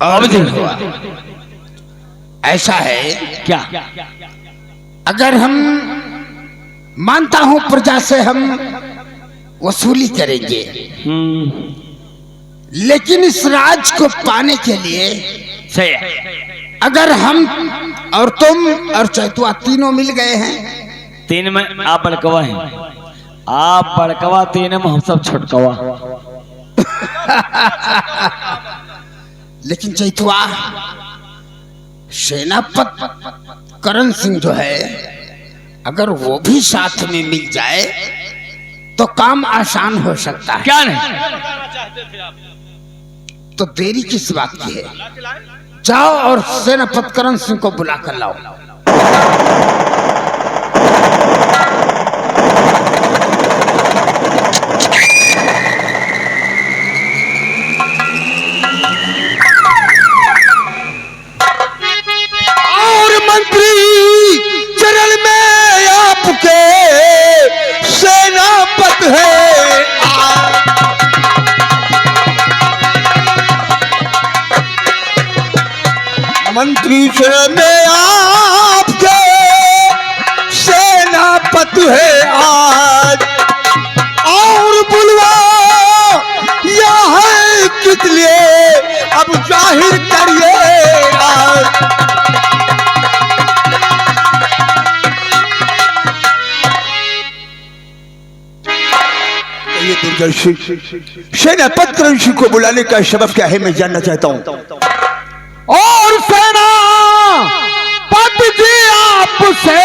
और देखो ऐसा है क्या? अगर हम मानता हूं प्रजा से हम वसूली करेंगे, लेकिन इस राज को पाने के लिए सही है। अगर हम और तुम और चैतुआ तीनों मिल गए हैं, तीन में आप बड़कवा हैं, आप बड़कवा, तीन में हम सब छोटकवा। लेकिन चैतुआ सेनापति करण सिंह जो है, अगर वो भी साथ में मिल जाए तो काम आसान हो सकता है। क्या नहीं? तो देरी किस बात की है? जाओ और सेनापति करण सिंह को बुला कर लाओ। और मंत्री चरण में आपके सेनापति है, मंत्री चरण में आपके सेनापति है आज। और बुलवा या है किस लिए अब जाहिर करिए आज। ये दुर्दर्शी सेनापति करण सिंह को बुलाने का सबब क्या है, मैं जानना चाहता हूं। और सेना पद जी आपसे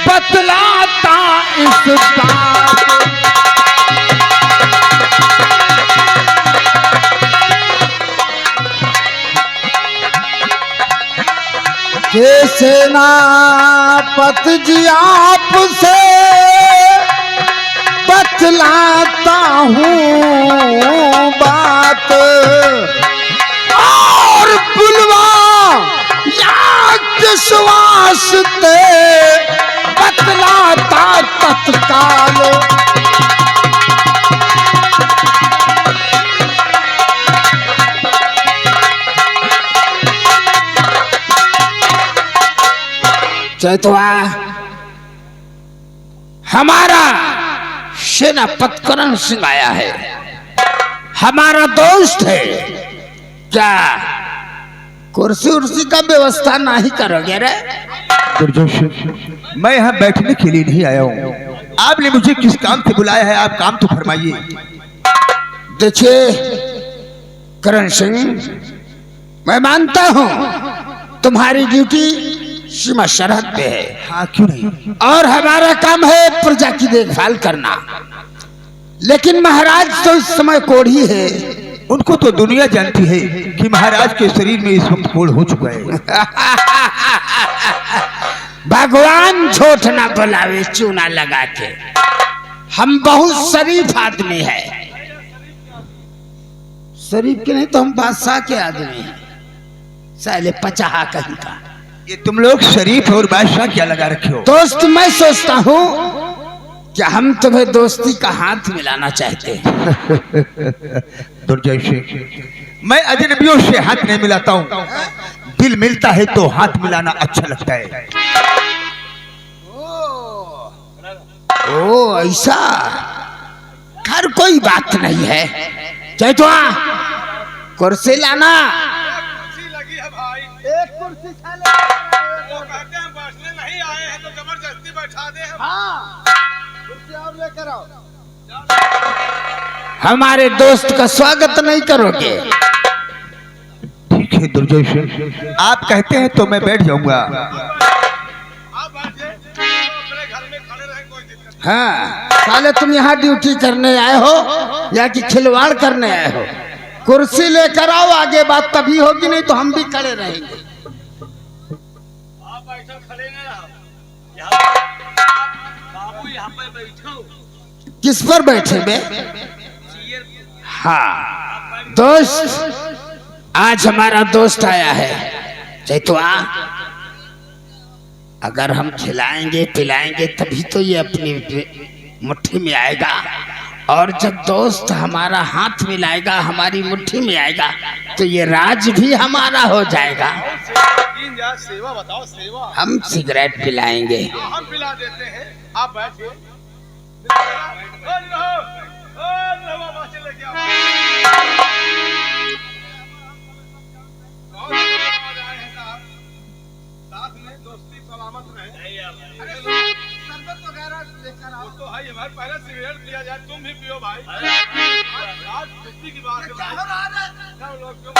बतलाता इस बात, के सेना पद जी आपसे बतलाता हूँ बात। और बुलवा या विश्वास ते बतलाता तत्काल। चैतुआ हमारा सेनापति करण सिंह आया है, हमारा दोस्त है, क्या कुर्सी उर्सी का व्यवस्था नहीं करोगे रे? मैं यहाँ बैठने के लिए नहीं आया हूँ, आपने मुझे किस काम से बुलाया है, आप काम तो फरमाइए। देखिए करण सिंह, मैं मानता हूँ तुम्हारी ड्यूटी सीमा सरहद पे है। हाँ क्यों नहीं, और हमारा काम है प्रजा की देखभाल करना, लेकिन महाराज तो इस समय कोढ़ी है। उनको तो दुनिया जानती है कि महाराज के शरीर में इस वक्त कोढ़ हो चुका है। भगवान झूठ ना बुलावे चूना लगा के, हम बहुत शरीफ आदमी है। शरीफ के नहीं तो हम बादशाह के आदमी हैं, साले पचाहा कहीं का। ये तुम लोग शरीफ और बादशाह क्या लगा रखे हो? दोस्त मैं सोचता हूँ क्या हम तुम्हें दोस्ती का हाथ मिलाना चाहते हैं। दुर्जय सिंह, मैं अजनबियों से हाथ नहीं मिलाता हूँ, दिल मिलता है तो हाथ मिलाना अच्छा लगता है। ओ ऐसा, खैर कोई बात नहीं है। चैतुआ कुर्सी लाना। लगी है भाई, एक कुर्सी खा ले। वो कहते हैं बैठने नहीं आए हैं तो जबरदस्ती बैठा दे। हाँ, कुर्सी और लेकर आओ। हमारे दोस्त का स्वागत नहीं करोगे? ठीक है दुर्जय सिंह, आप कहते हैं तो मैं बैठ जाऊंगा। आप बैठे, अपने घर में खड़े रहें, कोई दिक्कत नहीं। हाँ, साले तुम यहाँ ड्यूटी करने आए हो या कि खिलवाड़ करने आए हो? कुर्सी लेकर आओ, आगे बात तभी होगी, नहीं तो हम भी खड़े रहेंगे। आप बैठो, खड़े न रहो। बाबू यहाँ पे बैठो। किस पर बैठे बे? हाँ दोस्त, आज हमारा दोस्त आया है चैतुआ। अगर हम खिलाएंगे पिलाएंगे तभी तो ये अपनी मुट्ठी में आएगा। और जब दोस्त हमारा हाथ मिलाएगा, हमारी मुट्ठी में आएगा, तो ये राज भी हमारा हो जाएगा। सेवा बताओ, सेवा हम सिगरेट पिलाएंगे। हम पिला देते हैं, आप बैठिए। साथ में दोस्ती सलामत रहे। शरबत वगैरह लेकर आओ। तो भाई हमारे पहले सिगरेट पिया जाए, तुम भी पियो भाई। आज खुशी की बात है। सब लोग क्यों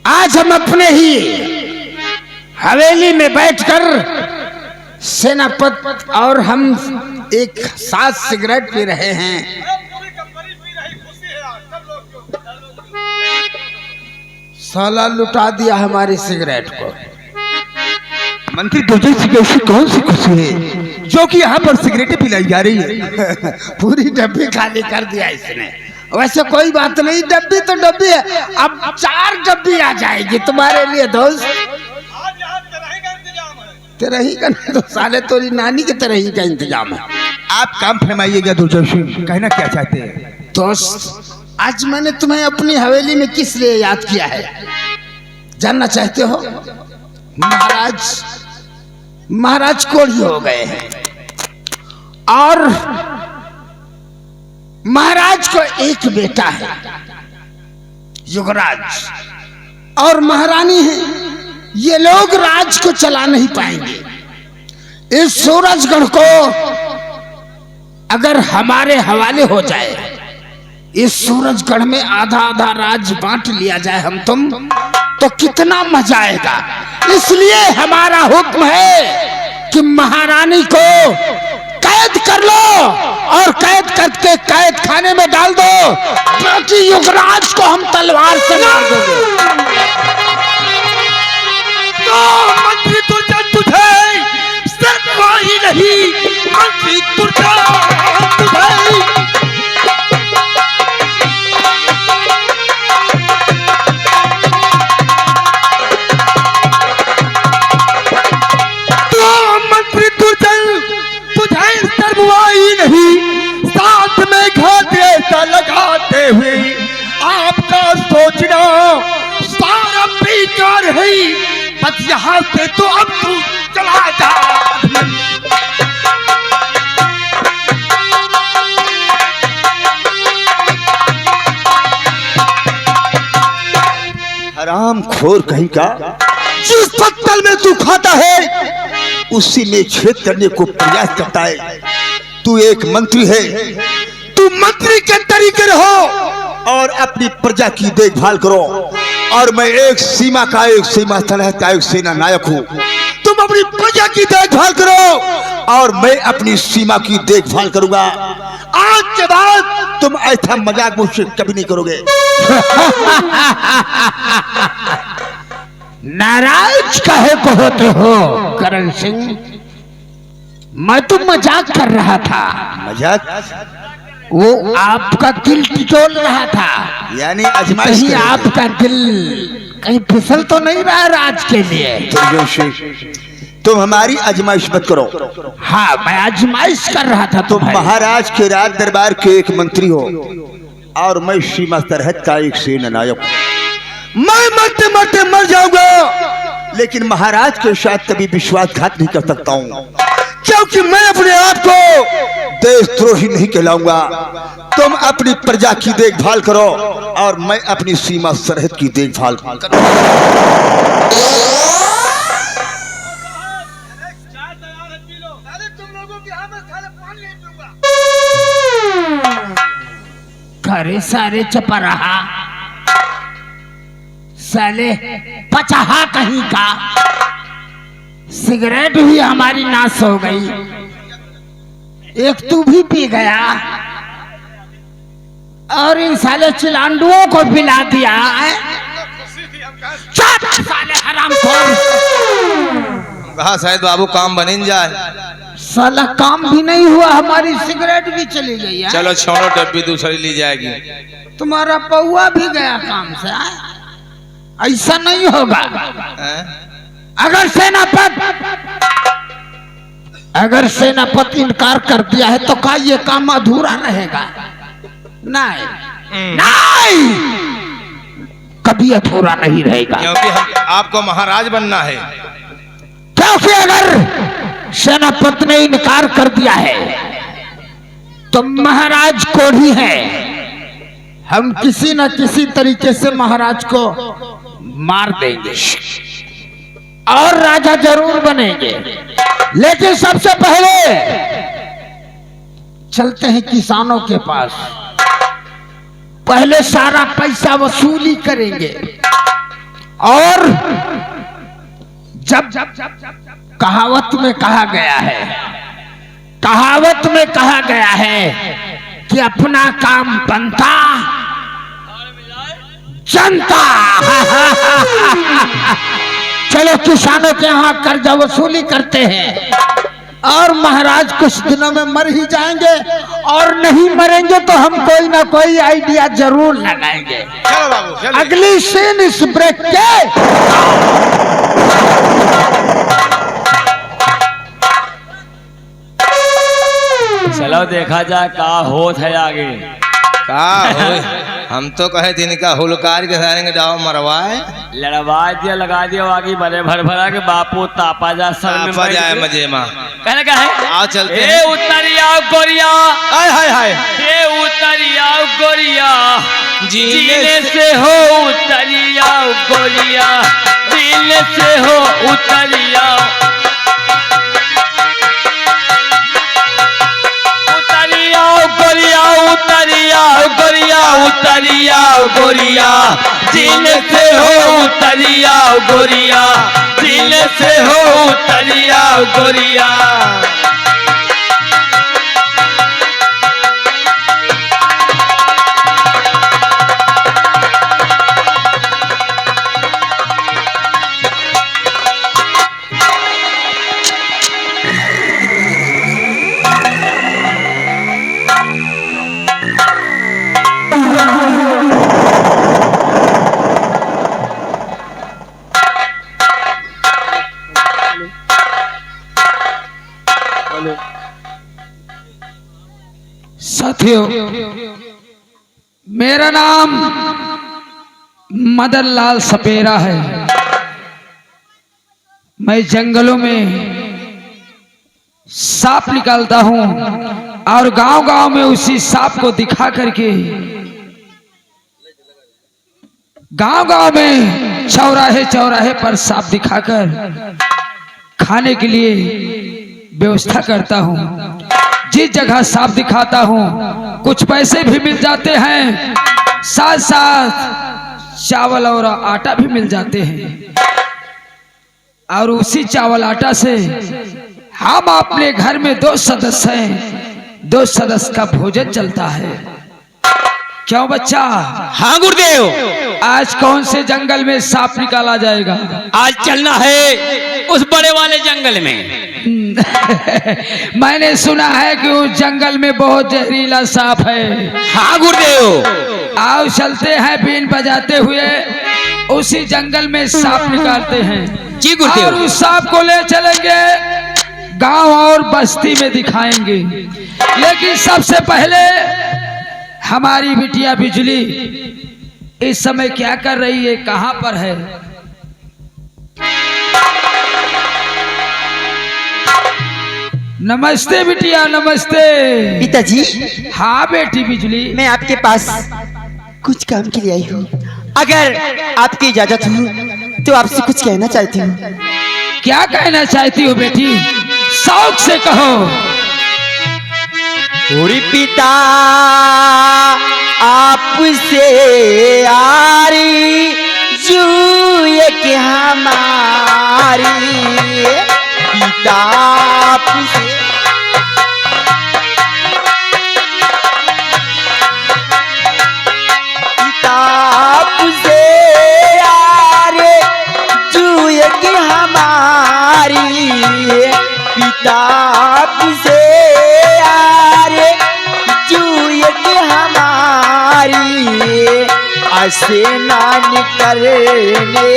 आज हम अपने ही हवेली में बैठकर सेनापत और हम एक साथ सिगरेट पी रहे हैं। साला लुटा दिया हमारी सिगरेट को। मंत्री दुर्जय सिंह की ऐसी कौन सी खुशी है जो कि यहाँ पर सिगरेटें पिलाई जा रही है? पूरी डब्बी खाली कर दिया इसने। वैसे कोई बात नहीं, डब्बी तो डब्बी है, अब 4 डब्बी आ जाएगी तुम्हारे लिए दोस्त। आज यहाँ तरही का इंतजाम है। तरही का नहीं तो साले तोरी नानी के तरही का इंतजाम है। आप काम फरमाइएगा दुर्जय सिंह, कहना क्या चाहते हैं? दोस्त, आज मैंने तुम्हें अपनी हवेली में किस लिए याद किया है जानना चाहते हो? महाराज कोढ़ी हो गए हैं और महाराज को एक बेटा है युवराज, और महारानी है। ये लोग राज को चला नहीं पाएंगे। इस सूरजगढ़ को अगर हमारे हवाले हो जाए, इस सूरजगढ़ में आधा आधा राज बांट लिया जाए हम तुम, तो कितना मजा आएगा। इसलिए हमारा हुक्म है कि महारानी को कैद कर लो और कैद करके कैद खाने में डाल दो, बाकी युवराज को हम तलवार से मार देंगे। तो मंत्री दुर्जय तुझे सरवाही नहीं, मंत्री दुर्जय तुझे नहीं, साथ में घात ऐसा लगाते हुए आपका सोचना सारा बेकार है। बस यहाँ से तो अब तू चला जा। हराम खोर कहीं का, जिस पत्तल में तू खाता है उसी में छेद करने को प्रयास करता है। तू एक मंत्री है, तू मंत्री के तरीके रहो और अपनी प्रजा की देखभाल करो, और मैं एक सीमा सलाहत का एक सेना नायक हूँ। तुम अपनी प्रजा की देखभाल करो और मैं अपनी सीमा की देखभाल करूंगा। आज के बाद तुम ऐसा मजाक मुझसे कभी नहीं करोगे। नाराज काहे को होते हो करण सिंह? मैं तो मजाक कर रहा था। मजाक? वो आपका दिल टिटोल रहा था, यानी आजमाइश कहीं आपका दिल कहीं फिसल तो नहीं रहा राज के लिए? तुम हमारी आजमाइश मत करो। हाँ, मैं आजमाइश कर रहा था। तुम महाराज के राज दरबार के एक मंत्री हो और मैं सीमा सरहद का एक सेना नायक हूँ। मैं मरते मरते मर जाऊंगा, लेकिन महाराज के साथ कभी विश्वासघात नहीं कर सकता हूँ, क्योंकि मैं अपने आप को देशद्रोही नहीं कहलाऊंगा। तुम अपनी प्रजा की देखभाल करो और मैं अपनी सीमा सरहद की देखभाल करूं। घरे सारे चपा रहा, साले पचाहा कहीं का, सिगरेट भी हमारी नाश हो गई, एक तू भी पी गया और इन साले चिलांडुओं को पिला दिया है। खुशी थी हम कहे चुप साले हरामखोर। कहा शायद बाबू काम बन जाए। साला काम भी नहीं हुआ, हमारी सिगरेट भी चली गई है। चलो छोड़ो, डब्बी दूसरी ली जाएगी। तुम्हारा पौआ भी गया काम से। ऐसा नहीं होगा। अगर सेनापति इनकार कर दिया है तो क्या ये काम अधूरा रहेगा? नहीं नहीं, कभी अधूरा नहीं रहेगा। क्योंकि हम आपको महाराज बनना है। क्योंकि अगर सेनापति ने इनकार कर दिया है तो महाराज को ही है। हम किसी न किसी तरीके से महाराज को मार देंगे और राजा जरूर बनेंगे। लेकिन सबसे पहले चलते हैं किसानों के पास, पहले सारा पैसा वसूली करेंगे। और जब कहावत में कहा गया है कि अपना काम बनता जनता। चलो किसानों के यहाँ कर्जा वसूली करते हैं और महाराज कुछ दिनों में मर ही जाएंगे, और नहीं मरेंगे तो हम कोई ना कोई आइडिया जरूर लगाएंगे। चलो बाबू चलो। अगली सीन इस ब्रेक के। चलो देखा जाए का होत है आगे। हम तो कहे थे इनका हुलकार के सारेंगे डाव मरवाए लड़वा दिया लगा दिया आगे बड़े भर भरा के बापू तापा जा सर में आपा जाए मजे माँ। कहने का है आओ चलते ए हैं। उतरिया गोरिया, हाय हाय हाय ए उतरिया गोरिया, जीने से हो उतरिया गोरिया, जीने से हो उतरिया। उतरिया गोरिया, उतरिया गोरिया, दिल से हो उतरिया गोरिया, दिल से हो उतरिया गोरिया। साथियों, मेरा नाम मदन लाल सपेरा है। मैं जंगलों में सांप निकालता हूं और गांव-गांव में उसी सांप को दिखा करके गांव-गांव में चौराहे पर सांप दिखाकर खाने के लिए व्यवस्था करता हूं। जिस जगह सांप दिखाता हूं कुछ पैसे भी मिल जाते हैं, साथ साथ चावल और आटा भी मिल जाते हैं, और उसी चावल आटा से हम अपने घर में 2 सदस्य हैं, 2 सदस्य का भोजन चलता है। क्यों बच्चा? हाँ गुरुदेव। आज कौन से जंगल में सांप निकाला जाएगा? आज चलना है उस बड़े वाले जंगल में। मैंने सुना है कि उस जंगल में बहुत जहरीला सांप है। हाँ गुरुदेव। आओ चलते हैं, बीन बजाते हुए उसी जंगल में सांप निकालते हैं। जी गुरुदेव। और उस सांप को ले चलेंगे गांव और बस्ती में दिखाएंगे। लेकिन सबसे पहले हमारी बिटिया बिजली इस समय क्या कर रही है, कहां पर है? नमस्ते बिटिया, नमस्ते। पिताजी, हाँ बेटी बिजली, मैं आपके पास कुछ काम के लिए आई हूँ। अगर आपकी इजाजत हो तो आपसे कुछ कहना चाहती हूँ। क्या कहना चाहती हो बेटी? शौक से कहो। पूरी पिता आपसे आरी जू ये कि हमारी पिता से यारे जुए की हमारी पिता से यारे जुए की हमारी स्नान करने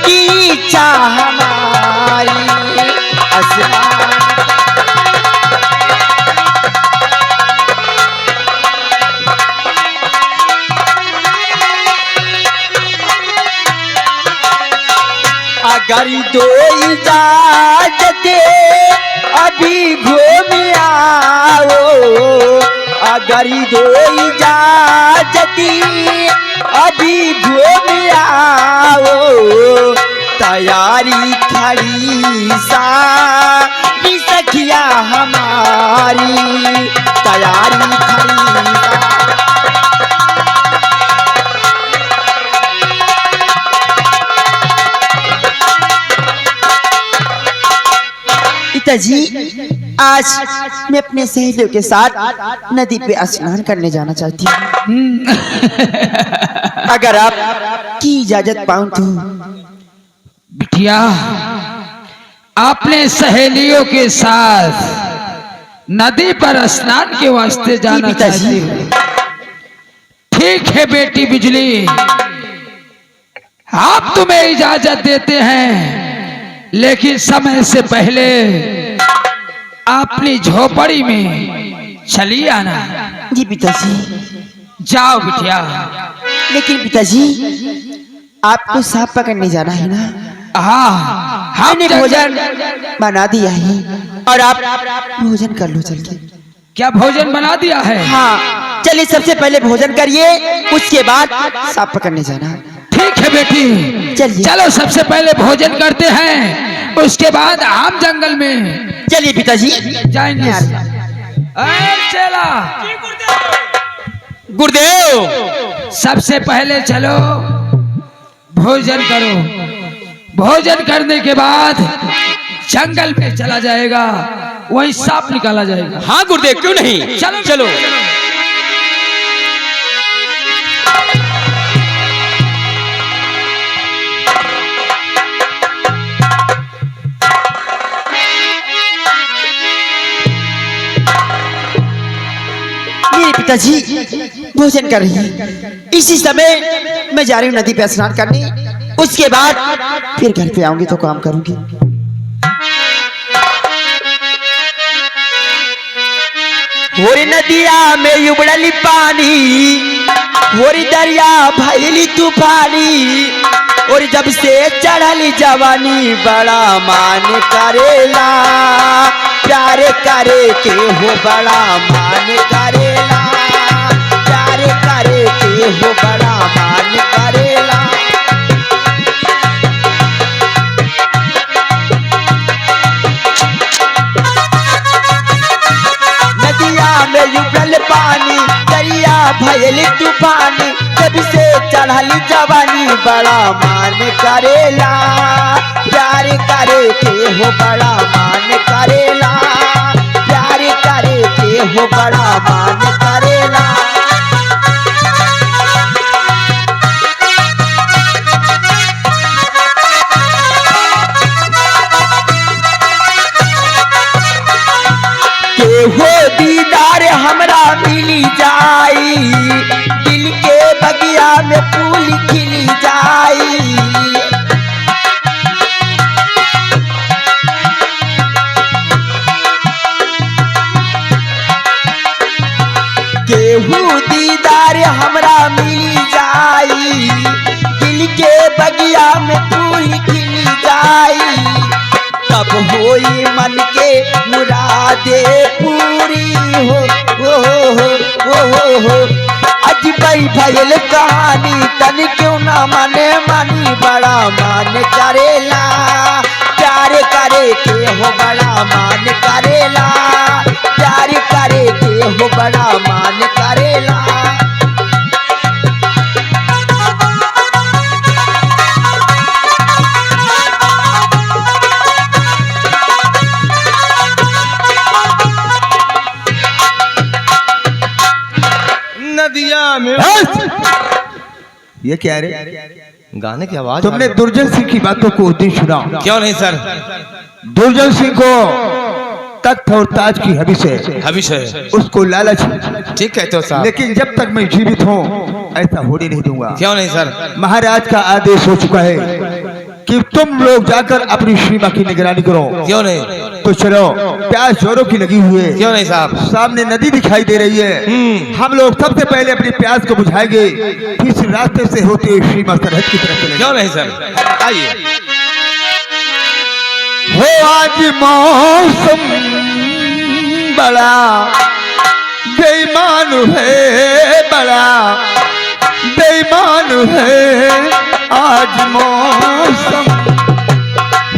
की इच्छा हमारी स्नान अगर दो इजाजत दे अभी घूम आओ अगर दो इजाजत दी अभी घूम आओ तैयारी खड़ी सारी सखिया हमारी तैयारी खड़ी पिताजी आज मैं अपने सहेलियों के साथ नदी पे स्नान करने जाना चाहती हूँ अगर आप की इजाजत पाऊं तो। बिटिया आपने सहेलियों के साथ नदी पर स्नान के वास्ते जाना चाहती हो। ठीक है बेटी बिजली, आप तुम्हें इजाजत देते हैं, लेकिन समय से पहले अपनी झोपड़ी में चली आना। जी पिताजी। जाओ बिटिया। लेकिन पिताजी आपको सांप पकड़ने जाना है ना? हाँ, हमने भोजन बना दिया है और आप भोजन कर लो चल के। क्या भोजन बना दिया है? हाँ चलिए सबसे पहले भोजन करिए, उसके बाद सांप पकड़ने जाना। ठीक है बेटी, चलिए। चलो सबसे पहले भोजन करते हैं, उसके बाद आम जंगल में चलिए पिताजी जाएंगे। चला गुरुदेव। सबसे पहले चलो भोजन करो, भोजन करने के बाद जंगल में चला जाएगा, वहीं सांप निकाला जाएगा। हाँ गुरुदेव क्यों नहीं, चलो चलो। मेरे पिताजी भोजन कर रही है, इसी समय मैं जा रही हूँ नदी पे स्नान करने, उसके बाद फिर घर पे आऊंगी तो काम करूंगी। होरी नदिया में उबड़ली पानी, होरी दरिया भैली तूफानी, और जब से चढ़ली जवानी बड़ा मान करेला, प्यार करे के हो बड़ा मान करेला, प्यार करे के हो बड़ा मान करेला। नदिया में उबल पानी, दरिया भयल तूफानी, जब से चढ़ली जवानी बड़ा मान करेला, प्यार करे के हो बड़ा मान करेला, प्यार करे के हो बड़ा मान करेला। के हो दीदार हमरा मिली जाई, दिल के बगिया में फूल खिली जाई। केहू दीदार हमरा मिली जाई, दिल के बगिया में फूल खिली जाई, तब होई मन के मुरादे पूरी हो। अजबई भयल कहानी तन क्यों ना माने मानी, बड़ा मान करेला, प्यार करे के हो बड़ा मान करेला, प्यार करे के हो बड़ा मान करेला। ये क्या रे? गाने की आवाज तुमने दुर्जन सिंह की बातों को उस दिन सुना? क्यों नहीं सर? दुर्जन सिंह को तख्त और ताज की हबीस है, हबीश है। उसको लालच है। ठीक कहते हो साहब। लेकिन जब तक मैं जीवित हूँ ऐसा होने नहीं दूंगा। क्यों नहीं सर? महाराज का आदेश हो चुका है कि तुम लोग जाकर अपनी सीमा की निगरानी करो। क्यों नहीं? तो चलो, प्यास जोरों की लगी हुई है। क्यों नहीं साहब? सामने नदी दिखाई दे रही है। हम लोग सबसे पहले अपनी प्यास को बुझाएंगे, फिर इस रास्ते से होते हुए सीमा सरहद की तरफ चलेंगे। क्यों नहीं सर? आइए। हो आज मौसम बड़ा बेईमान है, बड़ा बेईमान है आज मौसम।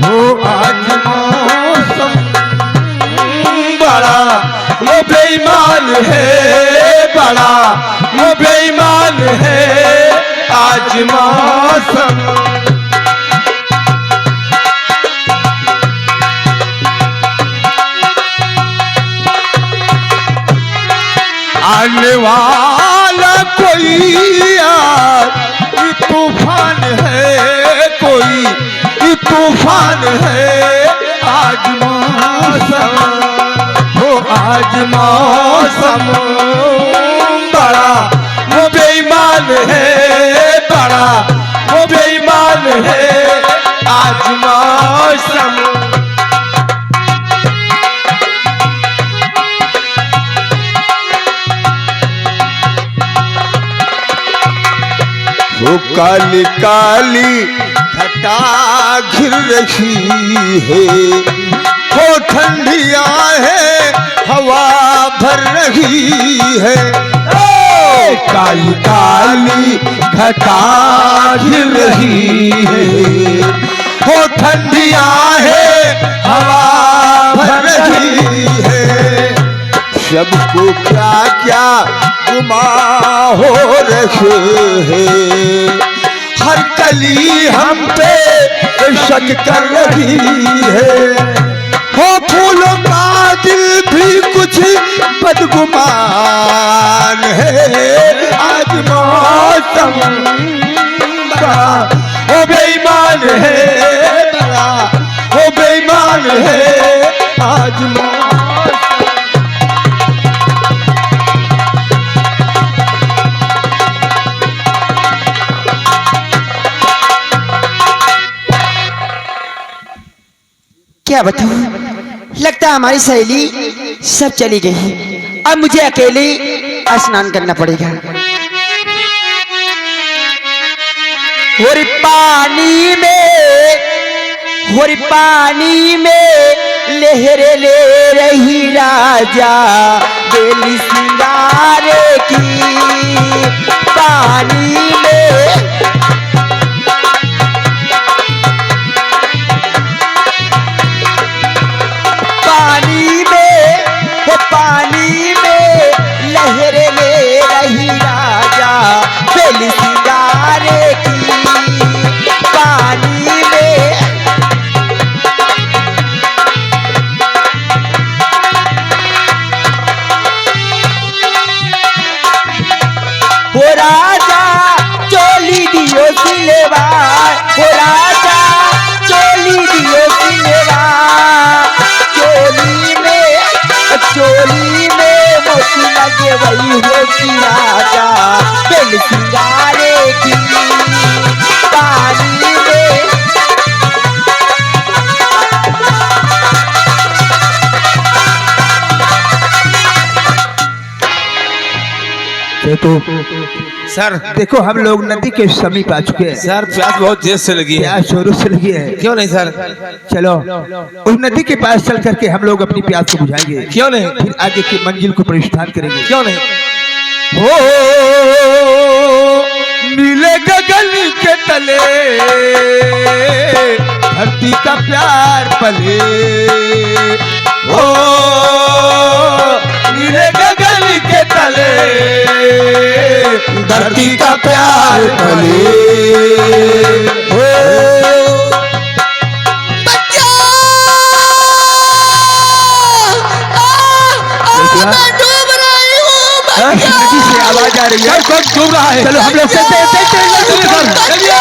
हो आज मौसम बड़ा वो बेईमान है, बड़ा वो बेईमान है आज मौसम। आने वाला कोई यार ये तूफान है, कोई ये तूफान है आज मौसम। हो आज मौसम बड़ा वो बेईमान है, बड़ा वो बेईमान है आज मौसम। वो काली काली घटा घिर रही है, वो ठंडियां है हवा भर रही है। काली काली घटा घिर रही है, वो ठंडियां है हवा भर रही है। सबको क्या क्या गुमा हो रहे हैं, हर कली हम पे शक कर रही है। हो फूलों का दिल भी कुछ बदगुमान है आज मौसम बड़ा वो बेईमान है, बड़ा वो बेईमान है आज मौसम। क्या बताऊं, लगता है हमारी सहेली सब चली गई। अब मुझे अकेले स्नान करना पड़ेगा। होरी पानी में लहरे ले रही राजा बेली सिंगारे की। पानी में लहरे ले रही राजा बेली सिंगारे की। पानी में हो राजा चोली दियो सिलेवा, हो राजा चोली दियो सिलेवा। चोली में मोती लगे वही होती राजा बेल सिंगारे की। पानी में देखो सर देखो, हम लोग नदी के समीप आ चुके हैं। सर प्यास बहुत तेज से लगी है। प्यास जोरों से लगी है। क्यों नहीं सर? चलो उस नदी के पास चल करके हम लोग अपनी प्यास को बुझाएंगे। क्यों नहीं? फिर आगे की मंजिल को प्रस्थान करेंगे। क्यों नहीं? हो नीले गगन के तले धरती का प्यार पले। हो नीले गगन के तले धरती का प्यार पले। हो नदी से आवाज आ रही है। सर कौन डूब रहा है? चलो हम लोग चलते हैं, देखते हैं चलिए सर, चलिए।